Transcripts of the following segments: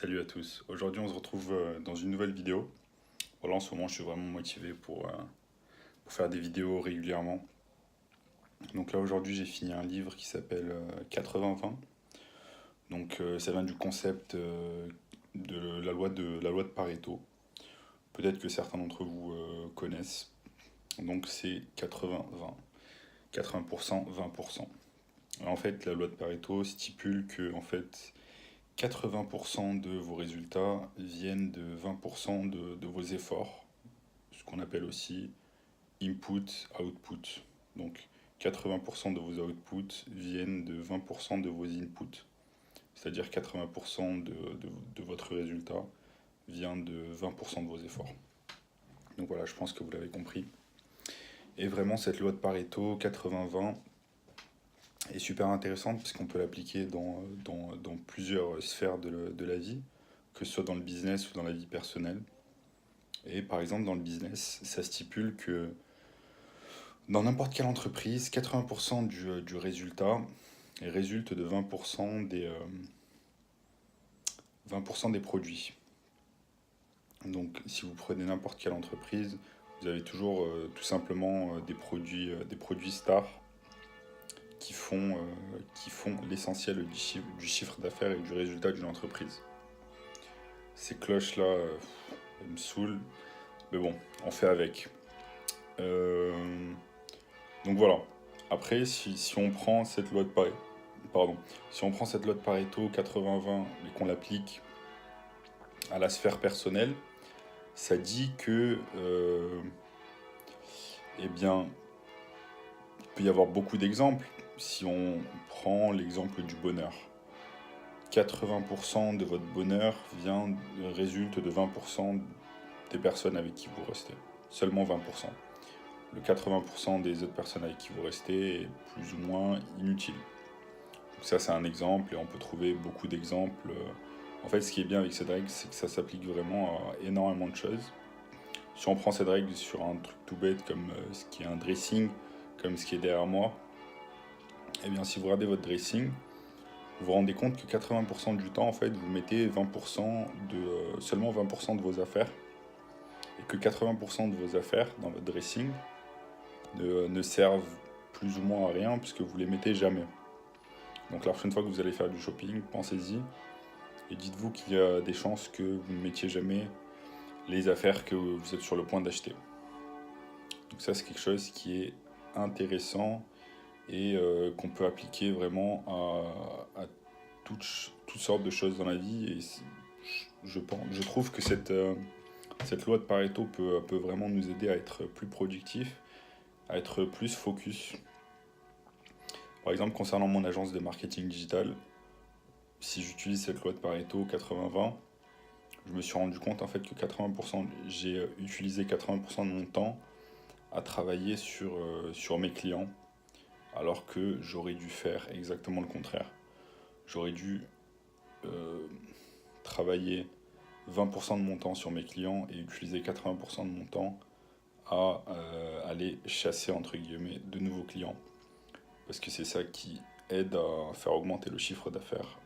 Salut à tous. Aujourd'hui, on se retrouve dans une nouvelle vidéo. Voilà, en ce moment, je suis vraiment motivé pour faire des vidéos régulièrement. Donc là, aujourd'hui, j'ai fini un livre qui s'appelle 80-20. Donc, ça vient du concept de la loi de Pareto. Peut-être que certains d'entre vous connaissent. Donc, c'est 80-20. 80%, 20%. En fait, la loi de Pareto stipule que, en fait, 80% de vos résultats viennent de 20% de vos efforts, ce qu'on appelle aussi input-output. Donc 80% de vos outputs viennent de 20% de vos inputs, c'est-à-dire 80% de votre résultat vient de 20% de vos efforts. Donc voilà, je pense que vous l'avez compris. Et vraiment, cette loi de Pareto 80-20 est super intéressante puisqu'on peut l'appliquer dans plusieurs sphères de la vie, que ce soit dans le business ou dans la vie personnelle. Et par exemple, dans le business, ça stipule que dans n'importe quelle entreprise, 80% du résultat résulte de 20% des produits. Donc, si vous prenez n'importe quelle entreprise, vous avez toujours tout simplement des produits stars qui font l'essentiel du chiffre d'affaires et du résultat d'une entreprise. Ces cloches-là, elles me saoulent, mais bon, on fait avec. Donc voilà. Après, si on prend cette loi de Pareto, si on prend cette loi de Pareto 80-20 et qu'on l'applique à la sphère personnelle, ça dit que, eh bien, il peut y avoir beaucoup d'exemples. Si on prend l'exemple du bonheur, 80% de votre bonheur résulte de 20% des personnes avec qui vous restez. Seulement 20%. Le 80% des autres personnes avec qui vous restez est plus ou moins inutile. Donc ça, c'est un exemple et on peut trouver beaucoup d'exemples. En fait, ce qui est bien avec cette règle, c'est que ça s'applique vraiment à énormément de choses. Si on prend cette règle sur un truc tout bête comme ce qui est un dressing, comme ce qui est derrière moi, eh bien, si vous regardez votre dressing, vous vous rendez compte que 80% du temps, en fait, vous mettez seulement 20% de vos affaires et que 80% de vos affaires dans votre dressing ne servent plus ou moins à rien puisque vous les mettez jamais. Donc la prochaine fois que vous allez faire du shopping, pensez-y et dites-vous qu'il y a des chances que vous ne mettiez jamais les affaires que vous êtes sur le point d'acheter. Donc ça, c'est quelque chose qui est intéressant et qu'on peut appliquer vraiment à toutes sortes de choses dans la vie. Et je trouve que cette loi de Pareto peut vraiment nous aider à être plus productifs, à être plus focus. Par exemple, concernant mon agence de marketing digital, si j'utilise cette loi de Pareto 80-20, je me suis rendu compte en fait que j'ai utilisé 80% de mon temps à travailler sur mes clients, alors que j'aurais dû faire exactement le contraire. J'aurais dû travailler 20% de mon temps sur mes clients et utiliser 80% de mon temps à aller chasser entre guillemets de nouveaux clients. Parce que c'est ça qui aide à faire augmenter le chiffre d'affaires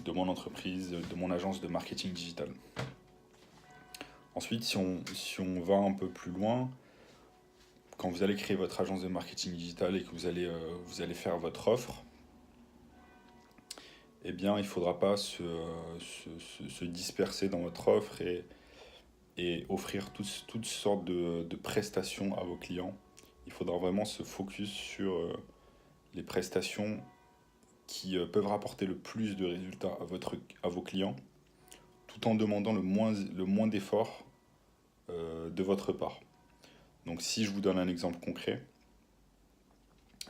de mon entreprise, de mon agence de marketing digital. Ensuite, si on va un peu plus loin, quand vous allez créer votre agence de marketing digital et que vous allez faire votre offre, eh bien, il ne faudra pas se disperser dans votre offre et offrir toutes sortes de prestations à vos clients. Il faudra vraiment se focus sur les prestations qui peuvent rapporter le plus de résultats à vos clients, tout en demandant le moins d'efforts de votre part. Donc si je vous donne un exemple concret,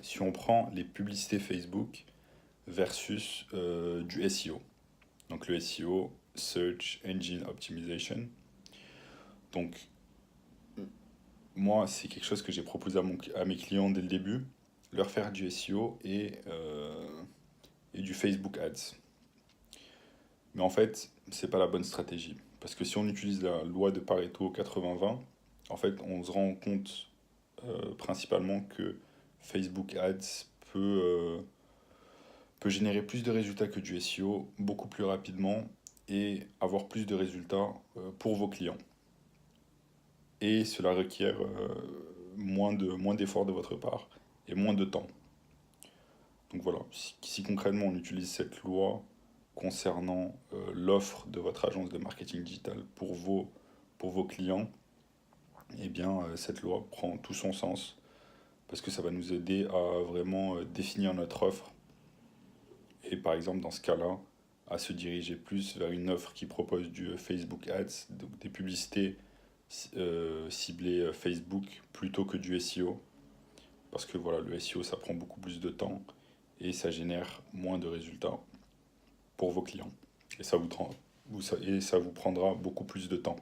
si on prend les publicités Facebook versus du SEO. Donc le SEO, Search Engine Optimization. Donc moi, c'est quelque chose que j'ai proposé à mes clients dès le début, leur faire du SEO et du Facebook Ads. Mais en fait, c'est pas la bonne stratégie. Parce que si on utilise la loi de Pareto 80-20, en fait, on se rend compte principalement que Facebook Ads peut générer plus de résultats que du SEO beaucoup plus rapidement et avoir plus de résultats pour vos clients. Et cela requiert moins d'efforts de votre part et moins de temps. Donc voilà, si concrètement on utilise cette loi concernant l'offre de votre agence de marketing digital pour vos clients, eh bien cette loi prend tout son sens parce que ça va nous aider à vraiment définir notre offre et par exemple dans ce cas-là, à se diriger plus vers une offre qui propose du Facebook Ads, donc des publicités ciblées Facebook plutôt que du SEO parce que voilà, le SEO ça prend beaucoup plus de temps et ça génère moins de résultats pour vos clients. Et ça vous prendra beaucoup plus de temps.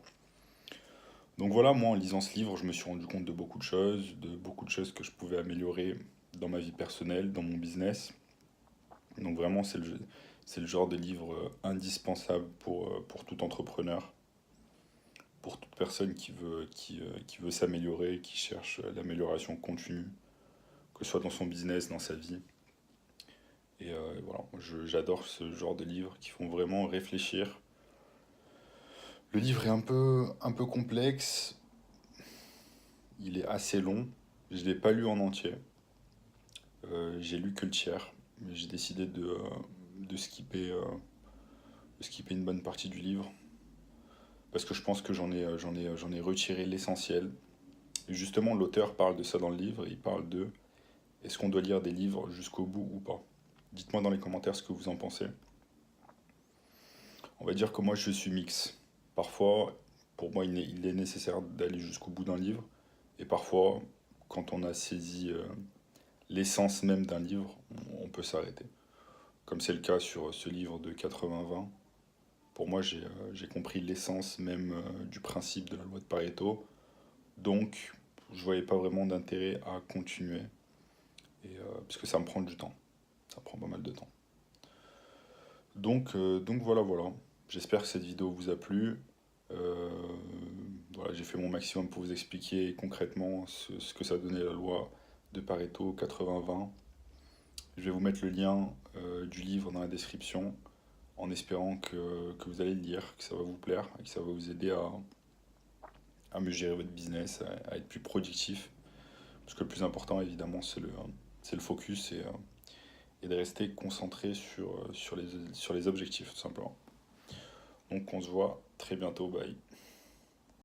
Donc voilà, moi en lisant ce livre, je me suis rendu compte de beaucoup de choses que je pouvais améliorer dans ma vie personnelle, dans mon business. Donc vraiment, c'est le genre de livre indispensable pour tout entrepreneur, pour toute personne qui veut s'améliorer, qui cherche l'amélioration continue, que ce soit dans son business, dans sa vie. Et voilà, j'adore ce genre de livres qui font vraiment réfléchir. Le livre est un peu complexe, il est assez long, je ne l'ai pas lu en entier. J'ai lu que le tiers, mais j'ai décidé de de skipper une bonne partie du livre, parce que je pense que j'en ai retiré l'essentiel. Et justement, l'auteur parle de ça dans le livre, il parle de est-ce qu'on doit lire des livres jusqu'au bout ou pas. Dites-moi dans les commentaires ce que vous en pensez. On va dire que moi je suis mix. Parfois, pour moi, il est nécessaire d'aller jusqu'au bout d'un livre, et parfois, quand on a saisi l'essence même d'un livre, on peut s'arrêter. Comme c'est le cas sur ce livre de 80-20. Pour moi, j'ai compris l'essence même du principe de la loi de Pareto. Donc, je voyais pas vraiment d'intérêt à continuer. Parce que ça me prend du temps. Ça prend pas mal de temps. Donc voilà, voilà. J'espère que cette vidéo vous a plu. Euh, voilà, j'ai fait mon maximum pour vous expliquer concrètement ce que ça donnait la loi de Pareto 80-20. Je vais vous mettre le lien du livre dans la description en espérant que vous allez le lire, que ça va vous plaire et que ça va vous aider à mieux gérer votre business, à être plus productif. Parce que le plus important, évidemment, c'est le focus et de rester concentré sur les objectifs, tout simplement. Donc on se voit très bientôt, bye.